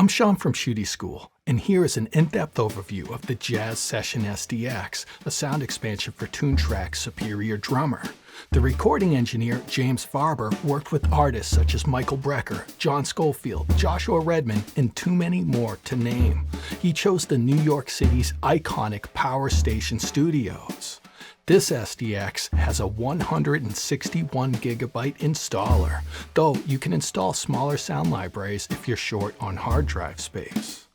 I'm Sean from Shootie School, and here is an in-depth overview of the Jazz Sessions SDX, a sound expansion for Toontrack Superior Drummer. The recording engineer, James Farber, worked with artists such as Michael Brecker, John Schofield, Joshua Redman, and too many more to name. He chose the New York City's iconic Power Station Studios. This SDX has a 161 gigabyte installer, though you can install smaller sound libraries if you're short on hard drive space.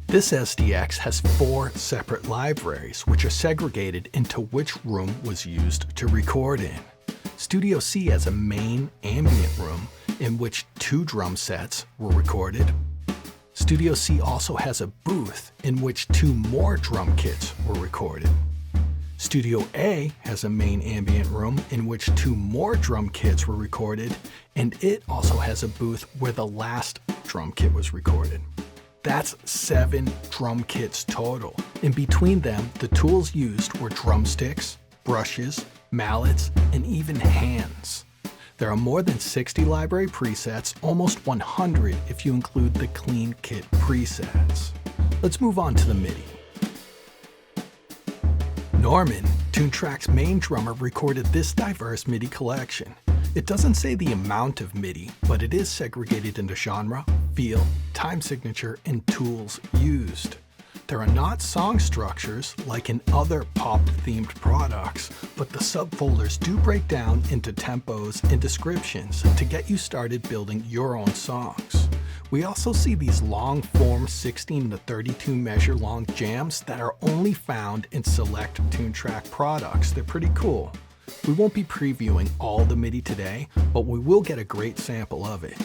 This SDX has 4 separate libraries, which are segregated into which room was used to record in. Studio C has a main ambient room in which 2 drum sets were recorded. Studio C also has a booth in which 2 more drum kits were recorded. Studio A has a main ambient room in which 2 more drum kits were recorded, and it also has a booth where the last drum kit was recorded. That's 7 drum kits total. In between them, the tools used were drumsticks, brushes, mallets, and even hands. There are more than 60 library presets, almost 100 if you include the clean kit presets. Let's move on to the MIDI. Norman, Toontrack's main drummer, recorded this diverse MIDI collection. It doesn't say the amount of MIDI, but it is segregated into genre, feel, time signature, and tools used. There are not song structures like in other pop-themed products, but the subfolders do break down into tempos and descriptions to get you started building your own songs. We also see these long-form 16 to 32 measure long jams that are only found in select Toontrack products. They're pretty cool. We won't be previewing all the MIDI today, but we will get a great sample of it.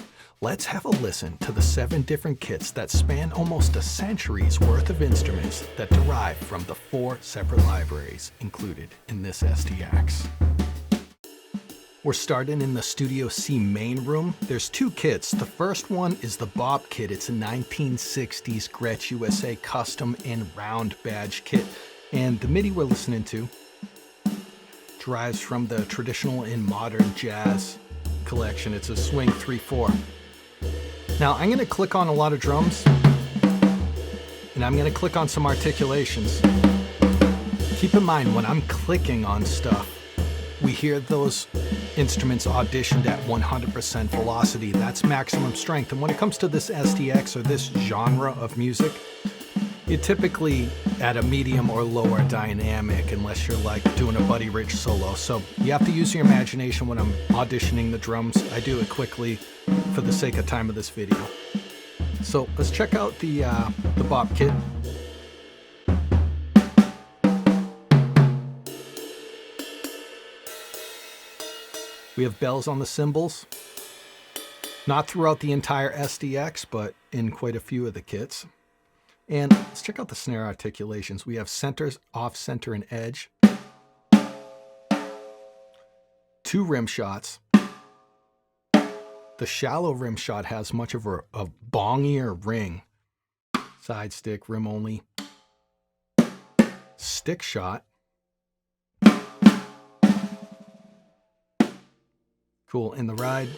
Let's have a listen to the 7 different kits that span almost a century's worth of instruments that derive from the 4 separate libraries included in this SDX. We're starting in the Studio C main room. There's 2 kits. The first one is the Bob kit. It's a 1960s Gretsch USA custom and round badge kit. And the MIDI we're listening to derives from the traditional and modern jazz collection. It's a swing 3/4. Now I'm going to click on a lot of drums, and I'm going to click on some articulations. Keep in mind, when I'm clicking on stuff, we hear those instruments auditioned at 100% velocity. That's maximum strength. And when it comes to this SDX or this genre of music, you're typically at a medium or lower dynamic unless you're like doing a 𝗪𝗪𝗡𝗧 solo. So you have to use your imagination when I'm auditioning the drums. I do it quickly for the sake of time of this video. So let's check out the Bob kit. We have bells on the cymbals. Not throughout the entire SDX, but in quite a few of the kits. And let's check out the snare articulations. We have centers, off center, and edge. 2 rim shots. The shallow rim shot has much of a bongier ring. Side stick, rim only. Stick shot. Cool. And the ride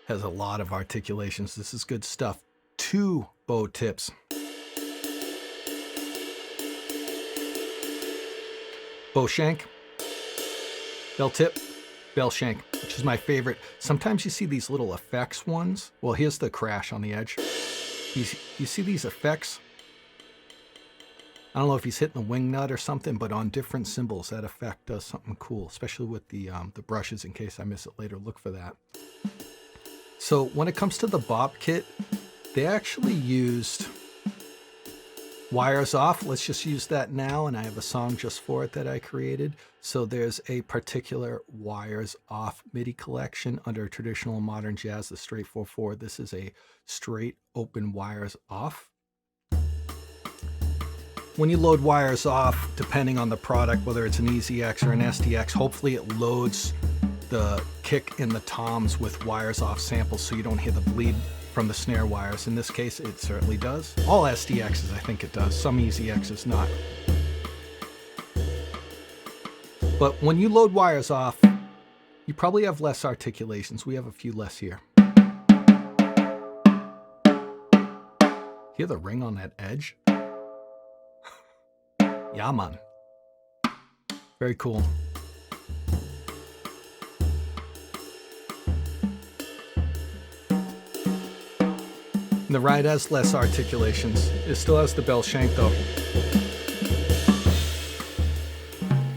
has a lot of articulations. This is good stuff. 2 bow tips. Bow shank, bell tip, bell shank, which is my favorite. Sometimes you see these little effects ones. Well, here's the crash on the edge. You see these effects? I don't know if he's hitting the wing nut or something, but on different cymbals, that effect does something cool, especially with the brushes. In case I miss it later, look for that. So when it comes to the Bob kit, they actually used wires off. Let's just use that now, and I have a song just for it that I created. So there's a particular wires off MIDI collection under traditional and modern jazz, the straight 4/4. This is a straight open wires off. When you load wires off, depending on the product, whether it's an EZX or an SDX, hopefully it loads the kick and the toms with wires off samples so you don't hear the bleed from the snare wires. In this case, it certainly does. All SDXs, I think it does. Some EZXs not. But when you load wires off, you probably have less articulations. We have a few less here. Hear the ring on that edge? Yeah, man. Very cool. And the ride has less articulations. It still has the bell shank though.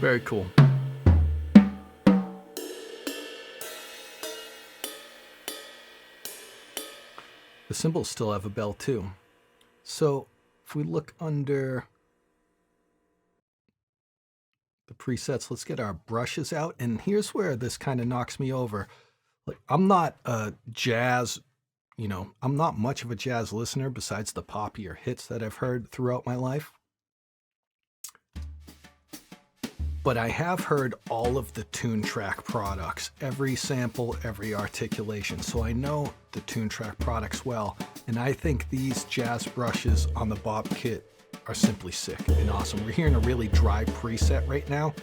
Very cool. The cymbals still have a bell too. So if we look under the presets, let's get our brushes out. And here's where this kind of knocks me over. Like, I'm not a jazz, I'm not much of a jazz listener besides the poppier hits that I've heard throughout my life. But I have heard all of the Toontrack products, every sample, every articulation. So I know the Toontrack products well. And I think these jazz brushes on the Bop kit are simply sick and awesome. We're hearing a really dry preset right now,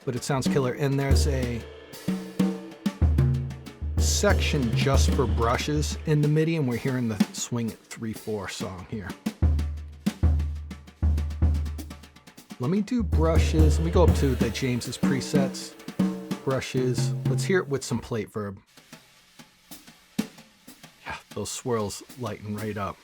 but it sounds killer. And there's a section just for brushes in the MIDI, and we're hearing the Swing It 3/4 song here. Let me do brushes. Let me go up to the James's presets. Brushes. Let's hear it with some plate verb. Yeah, those swirls lighten right up.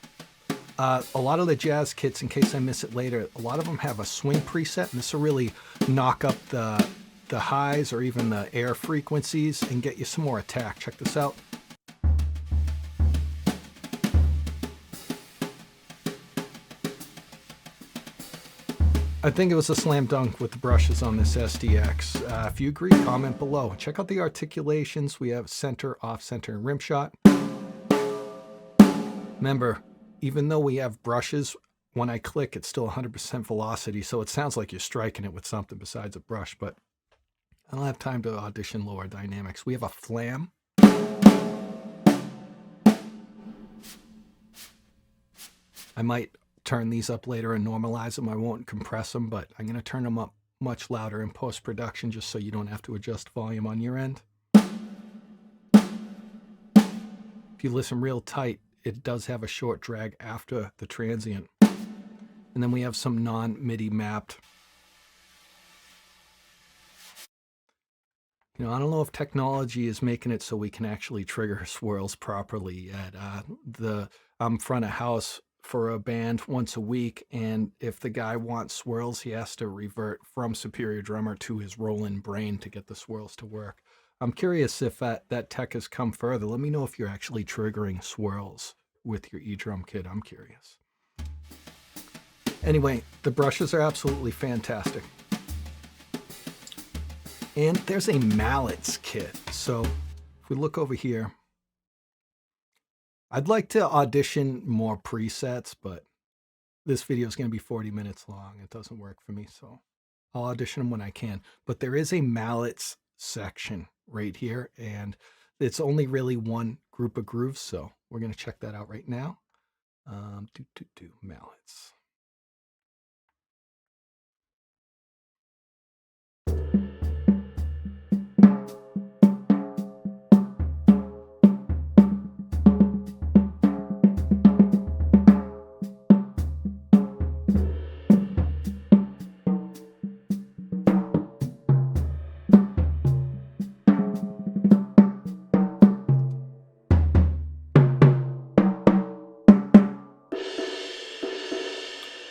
A lot of the jazz kits, in case I miss it later, a lot of them have a swing preset, and this will really knock up the highs or even the air frequencies and get you some more attack. Check this out. I think it was a slam dunk with the brushes on this SDX. If you agree, comment below. Check out the articulations. We have center, off center, and rim shot. Remember, even though we have brushes, when I click, it's still 100% velocity, so it sounds like you're striking it with something besides a brush, but I don't have time to audition lower dynamics. We have a flam. I might turn these up later and normalize them. I won't compress them, but I'm going to turn them up much louder in post-production just so you don't have to adjust volume on your end. If you listen real tight, it does have a short drag after the transient. And then we have some non-MIDI mapped. I don't know if technology is making it so we can actually trigger swirls properly yet. I'm front of house for a band once a week, and if the guy wants swirls, he has to revert from Superior Drummer to his Roland brain to get the swirls to work. I'm curious if that tech has come further. Let me know if you're actually triggering swirls with your eDrum kit. I'm curious. Anyway, the brushes are absolutely fantastic. And there's a mallets kit. So if we look over here, I'd like to audition more presets, but this video is going to be 40 minutes long. It doesn't work for me, so I'll audition them when I can. But there is a mallets section right here, and it's only really one group of grooves, so we're going to check that out right now. Mallets.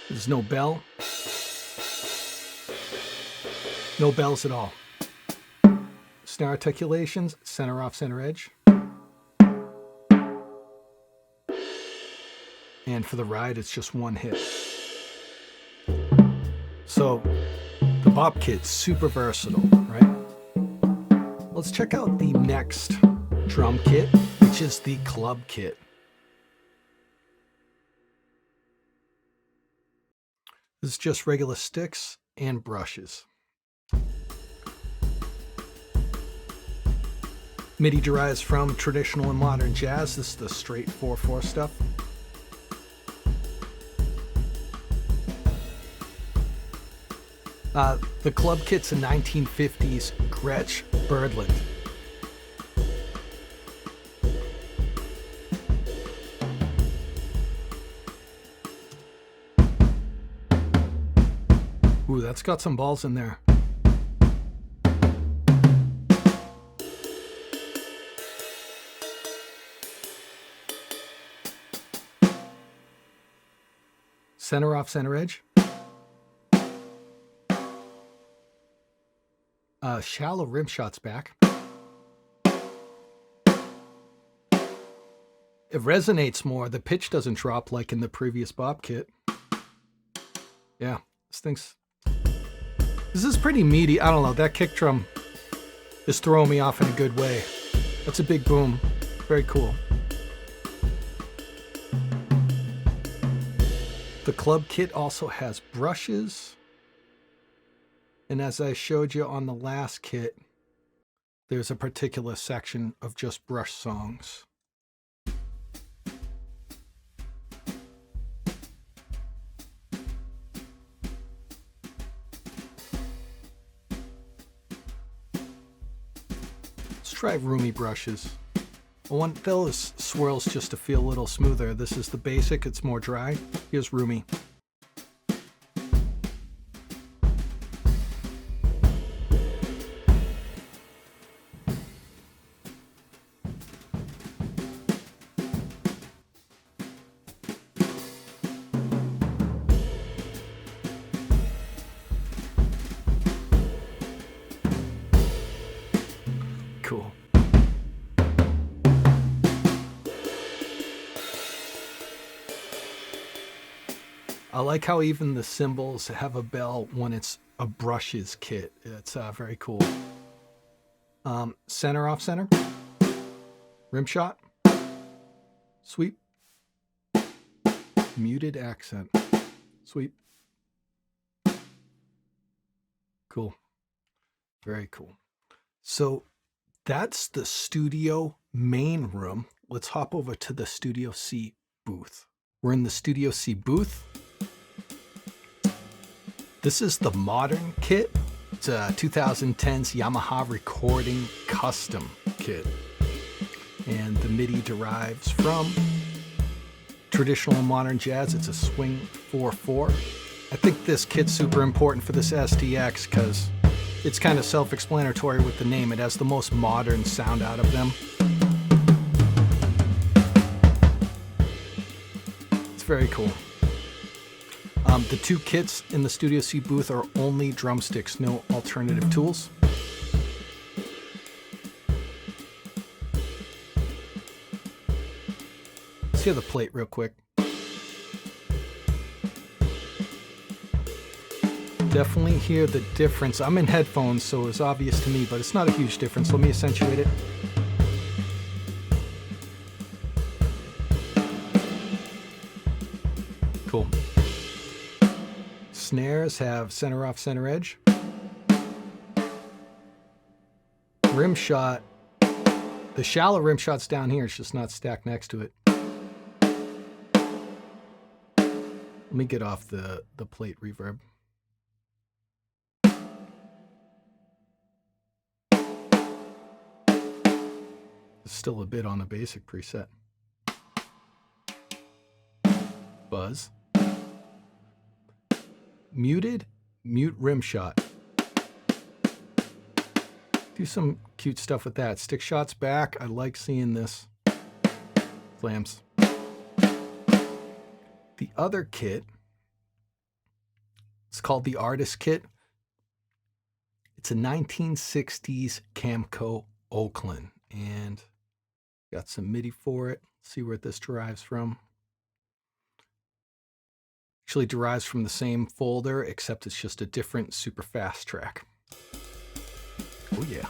There's no bell. No bells at all. Snare articulations, center off center edge. And for the ride, it's just one hit. So the Bop kit's super versatile, right? Let's check out the next drum kit, which is the club kit. This is just regular sticks and brushes. MIDI derives from traditional and modern jazz. This is the straight 4/4 stuff. The club kit's a 1950s Gretsch Birdland. Ooh, that's got some balls in there. Center off, center edge. Shallow rim shots back. It resonates more. The pitch doesn't drop like in the previous Bob kit. Yeah, this is pretty meaty. I don't know, that kick drum is throwing me off in a good way. That's a big boom. Very cool. The club kit also has brushes. And as I showed you on the last kit, there's a particular section of just brush songs. Let's try roomy brushes. I want those swirls just to feel a little smoother. This is the basic, it's more dry. Here's roomy. Cool. I like how even the cymbals have a bell when it's a brushes kit. It's very cool. Center off center. Rim shot. Sweep. Muted accent. Sweep. Cool. Very cool. So that's the studio main room. Let's hop over to the Studio C booth. We're in the Studio C booth. This is the modern kit. It's a 2010's Yamaha recording custom kit. And the MIDI derives from traditional and modern jazz. It's a swing 4/4. I think this kit's super important for this SDX because it's kind of self-explanatory with the name. It has the most modern sound out of them. It's very cool. The two kits in the Studio C booth are only drumsticks, no alternative tools. Let's hear the plate real quick. Definitely hear the difference. I'm in headphones, so it's obvious to me, but it's not a huge difference. Let me accentuate it. Cool. Snares have center off, center edge. Rim shot. The shallow rim shot's down here. It's just not stacked next to it. Let me get off the plate reverb. Still a bit on the basic preset. Buzz. Muted, mute rim shot. Do some cute stuff with that. Stick shots back. I like seeing this. Slams. The other kit, it's called the Artist Kit. It's a 1960s Camco Oakland, and got some MIDI for it. Let's see where this derives from. Actually derives from the same folder, except it's just a different super fast track. Oh yeah.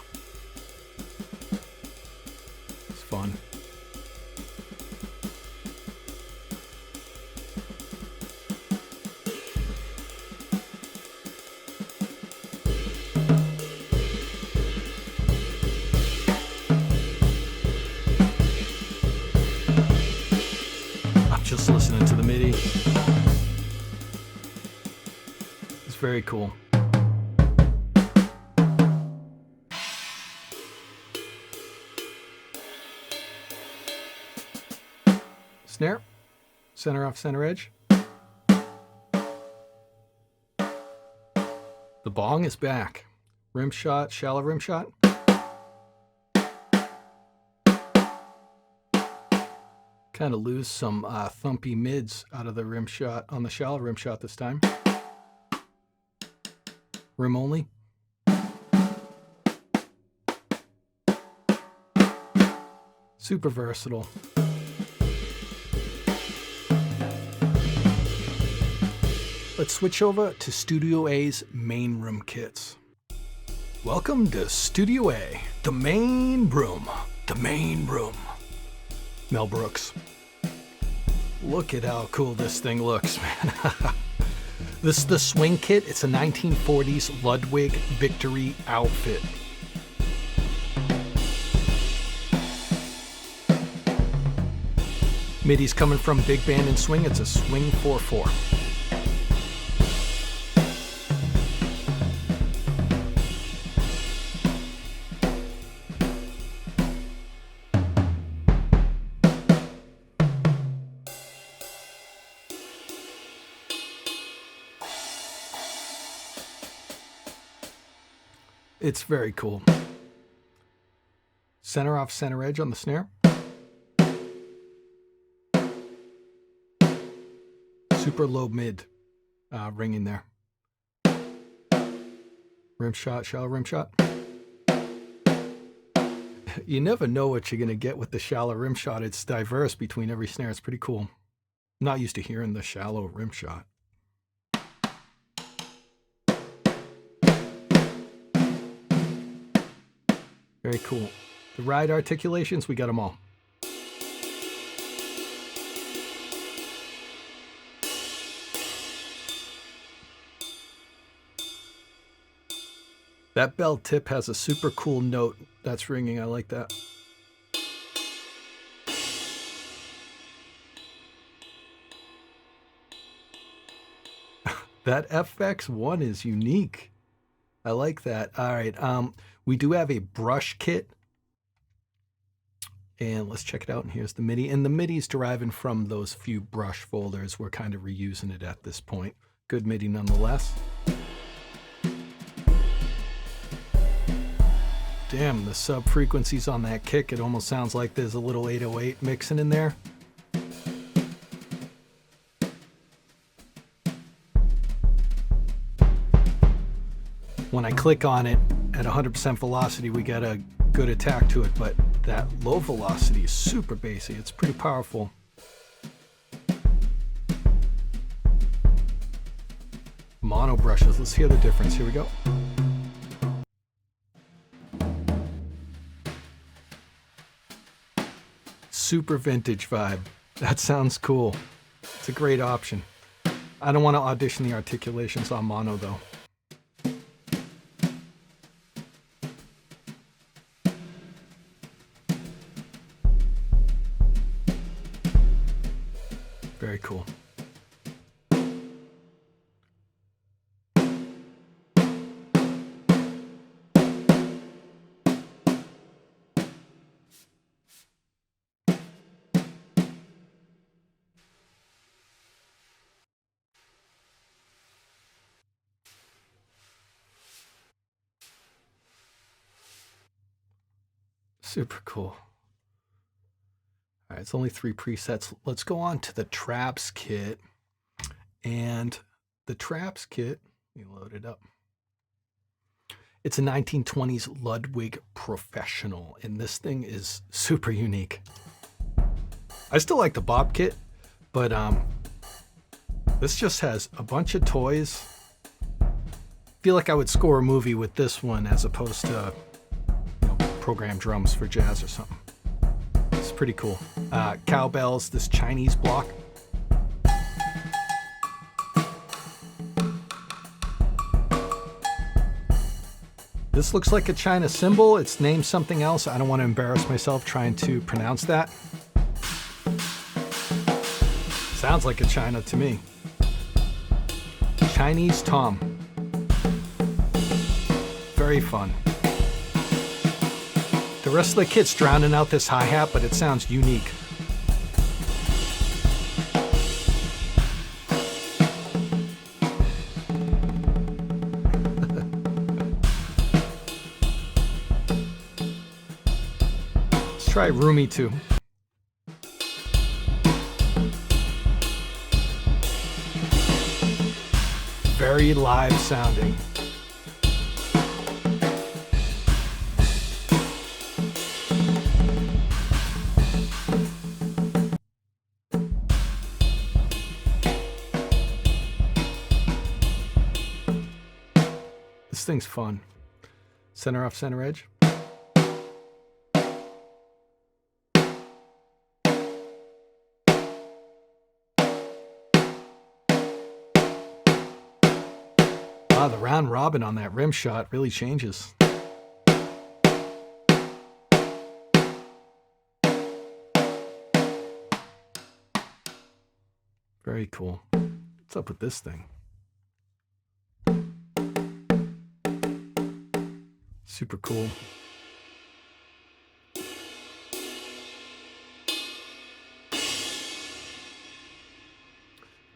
It's fun. I'm just listening to the MIDI. It's very cool. Snare, center off, center edge. The bong is back. Rim shot, shallow rim shot. Kind of lose some thumpy mids out of the rim shot on the shallow rim shot this time. Rim only. Super versatile. Let's switch over to Studio A's main room kits. Welcome to Studio A, the main room, the main room. Mel Brooks. Look at how cool this thing looks, man. This is the swing kit. It's a 1940s Ludwig Victory outfit. MIDI's coming from big band and swing. It's a swing 4/4. It's very cool. Center off, center edge on the snare. Super low mid ringing there. Rim shot, shallow rim shot. You never know what you're going to get with the shallow rim shot. It's diverse between every snare. It's pretty cool. I'm not used to hearing the shallow rim shot. Very cool. The ride articulations, we got them all. That bell tip has a super cool note that's ringing. I like that. That FX1 is unique. I like that. All right. We do have a brush kit. And let's check it out. And here's the MIDI. And the MIDI's deriving from those few brush folders. We're kind of reusing it at this point. Good MIDI nonetheless. Damn, the sub frequencies on that kick. It almost sounds like there's a little 808 mixing in there. When I click on it at 100% velocity, we get a good attack to it, but that low velocity is super bassy. It's pretty powerful. Mono brushes. Let's hear the difference. Here we go. Super vintage vibe. That sounds cool. It's a great option. I don't want to audition the articulations on mono though. Very cool. Super cool. All right, it's only 3 presets. Let's go on to the Traps kit. And the Traps kit, let me load it up. It's a 1920s Ludwig Professional, and this thing is super unique. I still like the Bob kit, but this just has a bunch of toys. I feel like I would score a movie with this one as opposed to program drums for jazz or something. It's pretty cool. Cowbells, this Chinese block. This looks like a China cymbal. It's named something else. I don't want to embarrass myself trying to pronounce that. Sounds like a China to me. Chinese tom. Very fun. The rest of the kit's drowning out this hi-hat, but it sounds unique. try roomy too. Very live sounding. This thing's fun. Center off, center edge. Wow, the round robin on that rim shot really changes. Very cool. What's up with this thing? Super cool.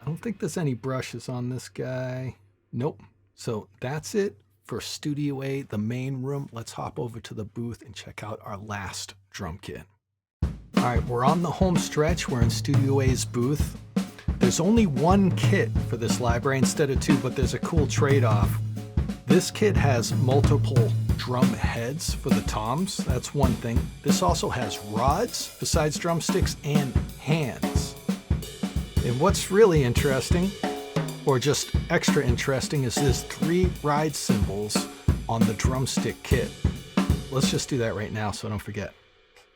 I don't think there's any brushes on this guy. Nope. So that's it for Studio A, the main room. Let's hop over to the booth and check out our last drum kit. All right, we're on the home stretch. We're in Studio A's booth. There's only one kit for this library instead of two, but there's a cool trade-off. This kit has multiple drum heads for the toms. That's one thing. This also has rods besides drumsticks and hands. And what's really interesting, or just extra interesting, is there's 3 ride cymbals on the drumstick kit. Let's just do that right now so I don't forget.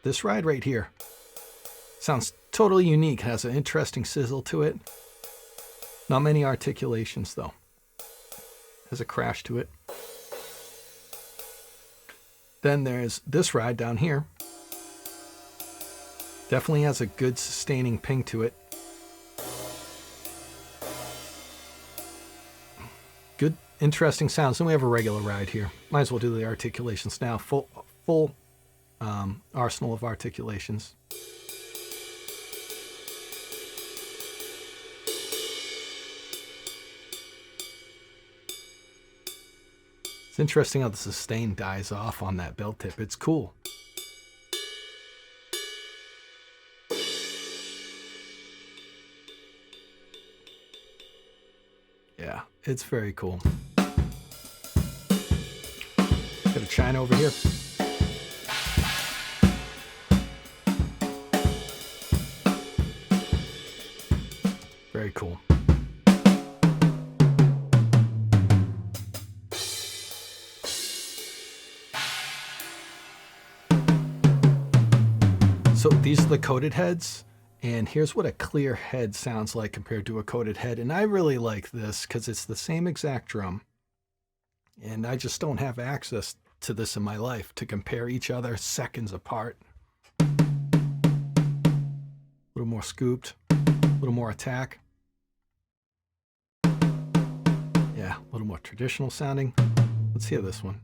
This ride right here sounds totally unique, has an interesting sizzle to it. Not many articulations though. Has a crash to it. Then there's this ride down here. Definitely has a good sustaining ping to it. Good, interesting sounds. And we have a regular ride here. Might as well do the articulations now. Full arsenal of articulations. It's interesting how the sustain dies off on that bell tip. It's cool. Yeah, it's very cool. Got a china over here. Very cool. So these are the coated heads, and here's what a clear head sounds like compared to a coated head. And I really like this because it's the same exact drum, and I just don't have access to this in my life to compare each other seconds apart. A little more scooped, a little more attack. Yeah, a little more traditional sounding. Let's hear this one.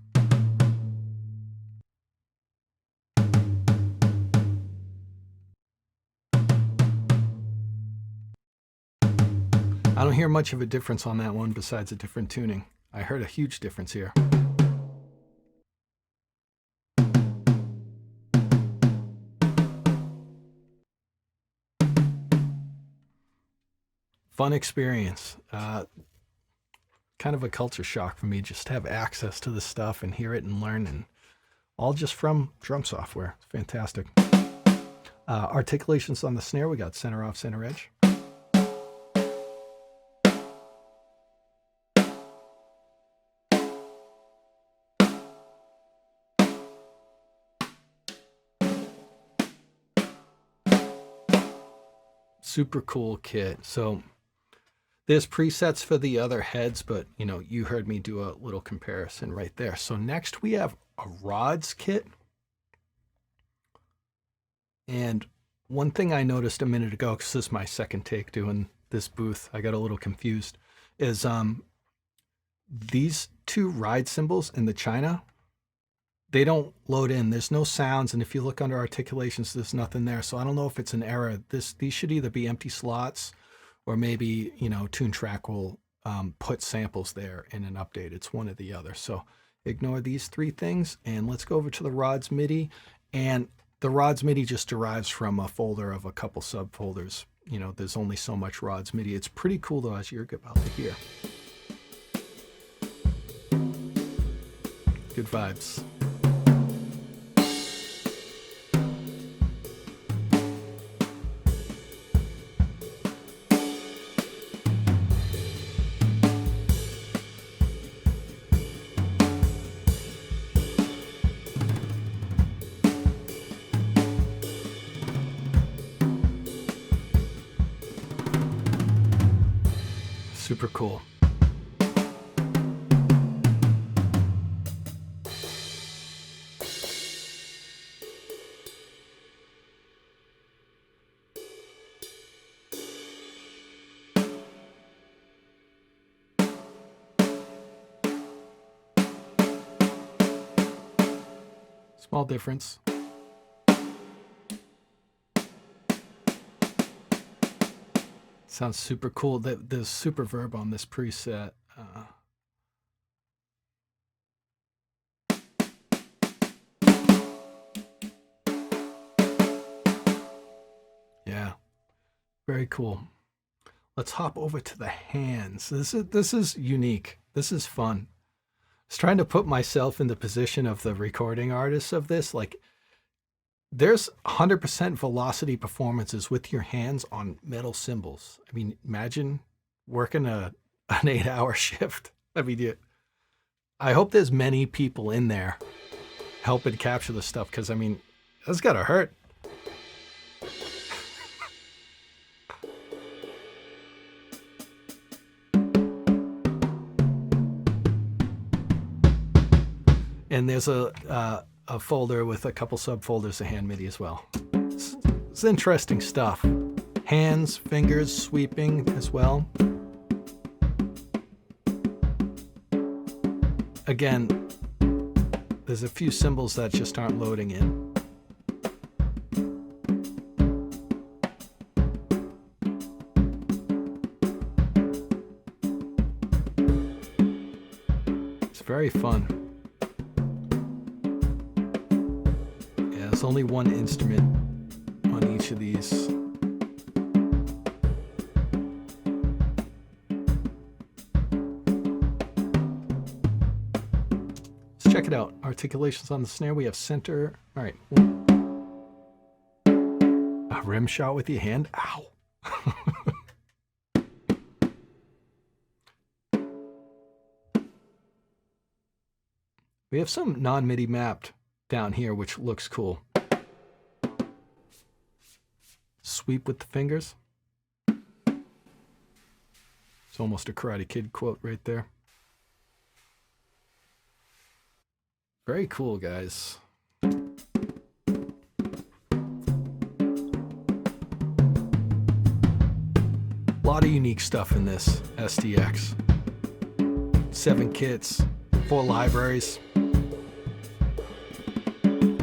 I don't hear much of a difference on that one besides a different tuning. I heard a huge difference here. Fun experience. Kind of a culture shock for me just to have access to this stuff and hear it and learn, and all just from drum software. It's fantastic. Articulations on the snare, we got center off, center edge. Super cool kit. So there's presets for the other heads, but you know, you heard me do a little comparison right there. So next we have a rods kit. And one thing I noticed a minute ago, because this is my second take doing this booth, I got a little confused, is these 2 ride cymbals in the China, they don't load in. There's no sounds, and if you look under articulations, there's nothing there. So I don't know if it's an error. These should either be empty slots, or maybe, you know, Toontrack will put samples there in an update. It's one or the other. So ignore these 3 things, and let's go over to the rods MIDI. And the 𝗏𝗔𝗡 MIDI just derives from a folder of a couple subfolders. You know, there's only so much 𝗏𝗔𝗡 MIDI. It's pretty cool though, as you're about to hear. Good vibes. Super cool. Small difference. Sounds super cool. There's SuperVerb on this preset. Yeah, very cool. Let's hop over to the hands. This is unique. This is fun. I was trying to put myself in the position of the recording artists of this. Like, there's 100% velocity performances with your hands on metal cymbals. I mean, imagine working an 8-hour shift. I mean, I hope there's many people in there helping capture the stuff, because I mean, that's gotta hurt. And there's a folder with a couple subfolders of hand MIDI as well. It's interesting stuff. Hands, fingers, sweeping as well. Again, there's a few cymbals that just aren't loading in. It's very fun. There's only one instrument on each of these. Let's check it out. Articulations on the snare. We have center. All right. A rim shot with your hand. Ow. We have some non-MIDI mapped down here, which looks cool. Sweep with the fingers. It's almost a Karate Kid quote right there. Very cool, guys. A lot of unique stuff in this SDX. 7 kits, 4 libraries.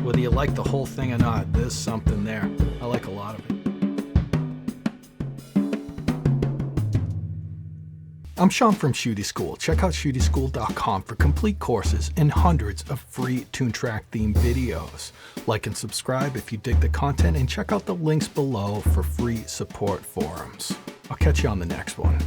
Whether you like the whole thing or not, there's something there. I like a lot of it. I'm Sean from Shootie School. Check out ShootieSchool.com for complete courses and hundreds of free Toontrack theme videos. Like and subscribe if you dig the content, and check out the links below for free support forums. I'll catch you on the next one.